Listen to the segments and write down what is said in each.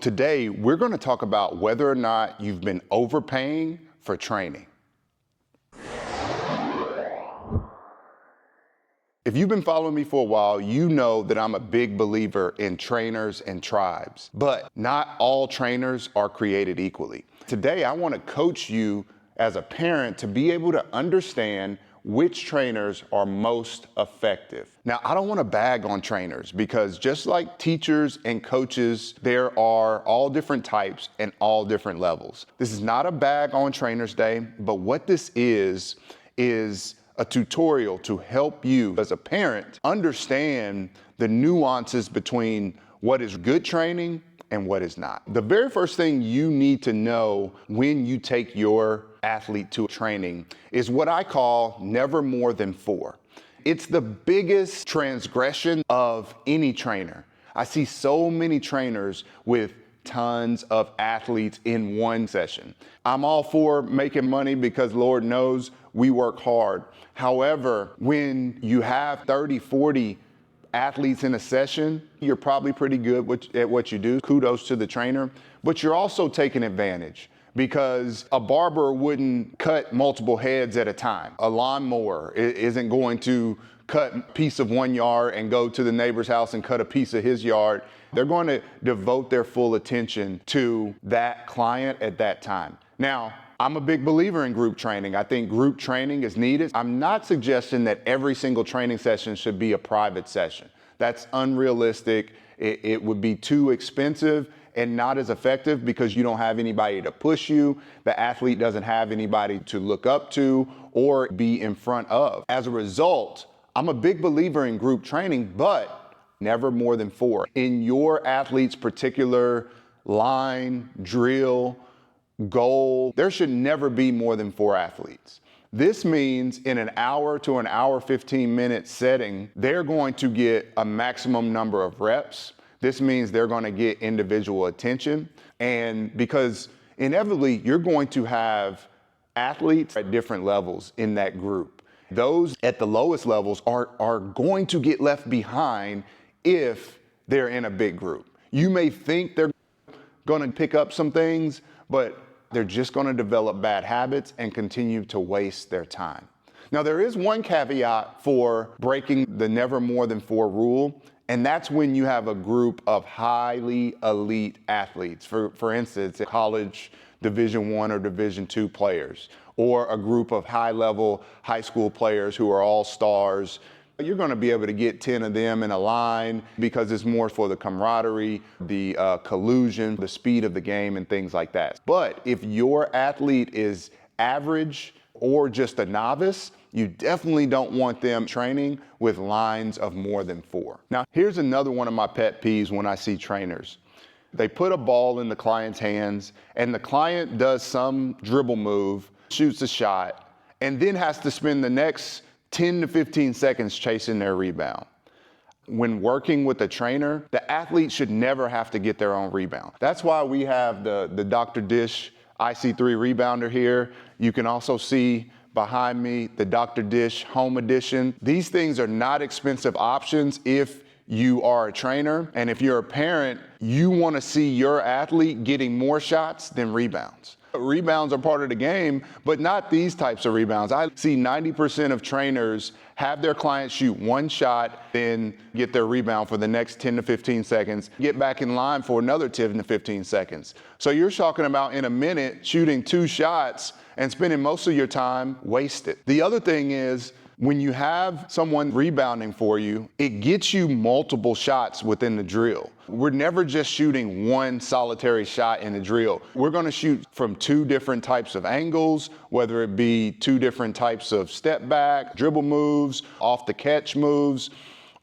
Today, we're going to talk about whether or not you've been overpaying for training. If you've been following me for a while, you know that I'm a big believer in trainers and tribes, but not all trainers are created equally. Today, I want to coach you as a parent to be able to understand which trainers are most effective. Now, I don't want to bag on trainers because just like teachers and coaches, there are all different types and all different levels. This is not a bag on Trainers Day, but what this is a tutorial to help you as a parent understand the nuances between what is good training and what is not. The very first thing you need to know when you take your athlete to training is what I call never more than 4. It's the biggest transgression of any trainer. I see so many trainers with tons of athletes in one session. I'm all for making money because Lord knows we work hard. However, when you have 30, 40 athletes in a session, you're probably pretty good at what you do. Kudos to the trainer, but you're also taking advantage because a barber wouldn't cut multiple heads at a time. A lawnmower isn't going to cut a piece of 1 yard and go to the neighbor's house and cut a piece of his yard. They're going to devote their full attention to that client at that time. Now, I'm a big believer in group training. I think group training is needed. I'm not suggesting that every single training session should be a private session. That's unrealistic. It would be too expensive and not as effective because you don't have anybody to push you. The athlete doesn't have anybody to look up to or be in front of. As a result, I'm a big believer in group training, but never more than 4. In your athlete's particular line, drill, goal, there should never be more than 4 athletes. This means in an hour to an hour 15-minute setting, they're going to get a maximum number of reps. This means they're going to get individual attention. And because inevitably you're going to have athletes at different levels in that group. Those at the lowest levels are going to get left behind if they're in a big group. You may think they're going to pick up some things, but they're just going to develop bad habits and continue to waste their time. Now, there is one caveat for breaking the never more than 4 rule, and that's when you have a group of highly elite athletes. For instance, college Division I or Division II players, or a group of high-level high school players who are all stars. You're going to be able to get 10 of them in a line because it's more for the camaraderie, the collusion, the speed of the game, and things like that. But if your athlete is average or just a novice, you definitely don't want them training with lines of more than 4. Now, here's another one of my pet peeves when I see trainers. They put a ball in the client's hands, and the client does some dribble move, shoots a shot, and then has to spend the next 10 to 15 seconds chasing their rebound. When working with a trainer, the athlete should never have to get their own rebound. That's why we have the Dr. Dish IC3 rebounder here. You can also see behind me the Dr. Dish Home Edition. These things are not expensive options if you are a trainer, and if you're a parent, you want to see your athlete getting more shots than rebounds. Rebounds are part of the game, but not these types of rebounds. I see 90% of trainers have their clients shoot 1 shot, then get their rebound for the next 10 to 15 seconds, get back in line for another 10 to 15 seconds. So you're talking about in a minute shooting 2 shots and spending most of your time wasted. The other thing is, when you have someone rebounding for you, it gets you multiple shots within the drill. We're never just shooting 1 solitary shot in the drill. We're going to shoot from 2 different types of angles, whether it be 2 different types of step back, dribble moves, off the catch moves,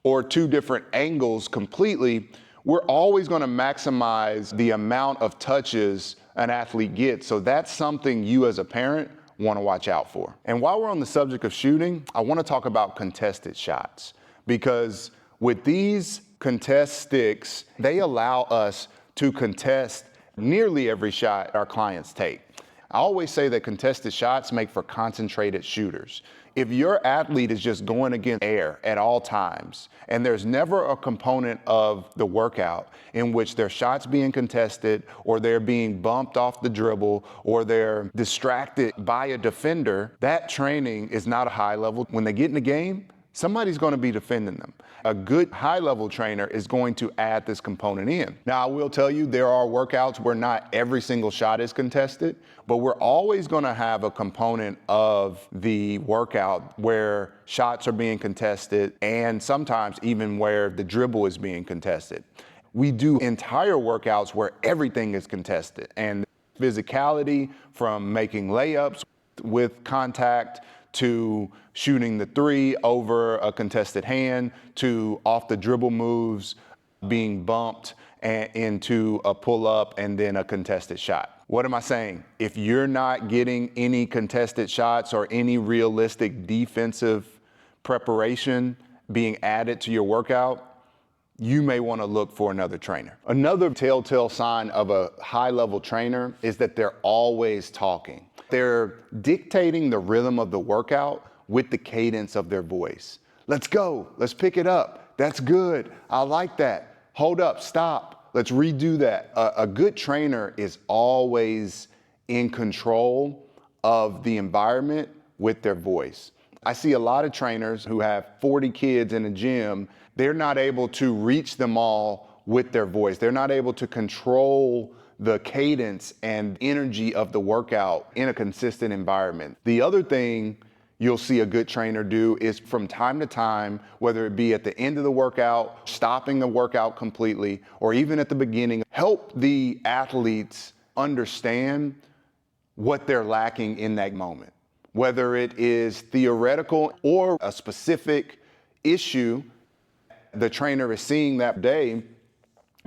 or 2 different angles completely. We're always going to maximize the amount of touches an athlete gets. So that's something you as a parent want to watch out for. And while we're on the subject of shooting, I want to talk about contested shots, because with these contest sticks, they allow us to contest nearly every shot our clients take. I always say that contested shots make for concentrated shooters. If your athlete is just going against air at all times, and there's never a component of the workout in which their shots being contested, or they're being bumped off the dribble, or they're distracted by a defender, that training is not a high level. When they get in the game, somebody's going to be defending them. A good high-level trainer is going to add this component in. Now, I will tell you, there are workouts where not every single shot is contested, but we're always going to have a component of the workout where shots are being contested, and sometimes even where the dribble is being contested. We do entire workouts where everything is contested, and physicality from making layups with contact to shooting the three over a contested hand, to off the dribble moves, being bumped into a pull-up and then a contested shot. What am I saying? If you're not getting any contested shots or any realistic defensive preparation being added to your workout, you may want to look for another trainer. Another telltale sign of a high-level trainer is that they're always talking. They're dictating the rhythm of the workout with the cadence of their voice. Let's go. Let's pick it up. That's good. I like that. Hold up. Stop. Let's redo that. A good trainer is always in control of the environment with their voice. I see a lot of trainers who have 40 kids in a gym. They're not able to reach them all with their voice. They're not able to control the cadence and energy of the workout in a consistent environment. The other thing you'll see a good trainer do is from time to time, whether it be at the end of the workout, stopping the workout completely, or even at the beginning, help the athletes understand what they're lacking in that moment. Whether it is theoretical or a specific issue the trainer is seeing that day,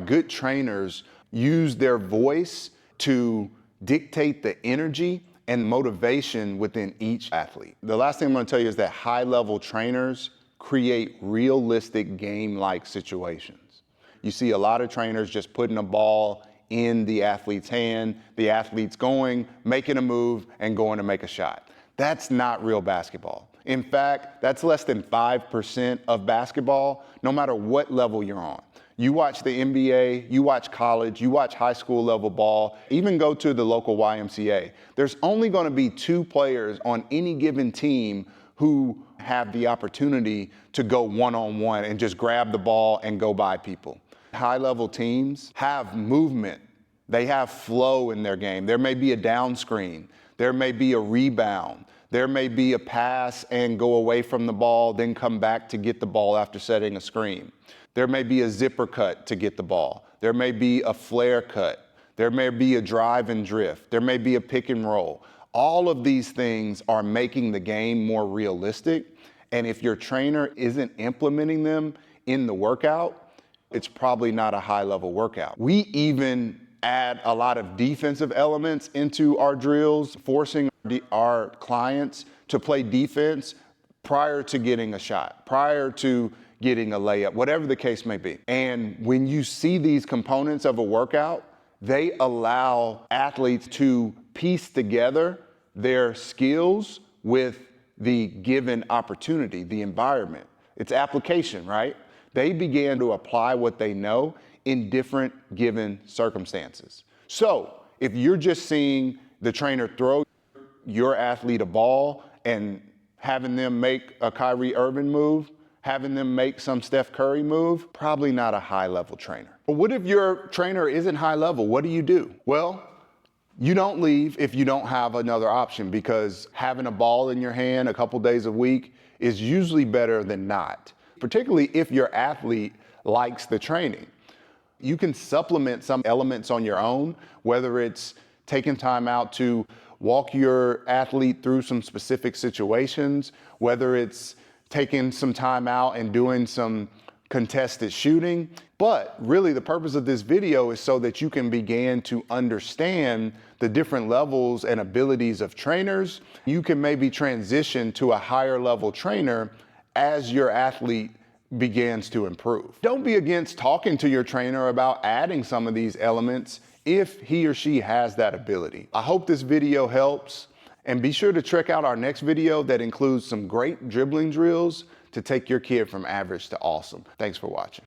good trainers use their voice to dictate the energy and motivation within each athlete. The last thing I'm going to tell you is that high-level trainers create realistic game-like situations. You see a lot of trainers just putting a ball in the athlete's hand, the athlete's going, making a move, and going to make a shot. That's not real basketball. In fact, that's less than 5% of basketball, no matter what level you're on. You watch the NBA, you watch college, you watch high school level ball, even go to the local YMCA. There's only going to be 2 players on any given team who have the opportunity to go one-on-one and just grab the ball and go by people. High level teams have movement. They have flow in their game. There may be a down screen. There may be a rebound. There may be a pass and go away from the ball, then come back to get the ball after setting a screen. There may be a zipper cut to get the ball. There may be a flare cut. There may be a drive and drift. There may be a pick and roll. All of these things are making the game more realistic. And if your trainer isn't implementing them in the workout, it's probably not a high-level workout. We even add a lot of defensive elements into our drills, forcing our clients to play defense prior to getting a shot, prior to getting a layup, whatever the case may be. And when you see these components of a workout, they allow athletes to piece together their skills with the given opportunity, the environment. It's application, right? They began to apply what they know in different given circumstances. So if you're just seeing the trainer throw your athlete a ball and having them make a Kyrie Irving move, having them make some Steph Curry move, probably not a high-level trainer. But what if your trainer isn't high level? What do you do? Well, you don't leave if you don't have another option, because having a ball in your hand a couple days a week is usually better than not, particularly if your athlete likes the training. You can supplement some elements on your own, whether it's taking time out to walk your athlete through some specific situations, whether it's taking some time out and doing some contested shooting. But really the purpose of this video is so that you can begin to understand the different levels and abilities of trainers. You can maybe transition to a higher level trainer as your athlete begins to improve. Don't be against talking to your trainer about adding some of these elements if he or she has that ability. I hope this video helps, and be sure to check out our next video that includes some great dribbling drills to take your kid from average to awesome. Thanks for watching.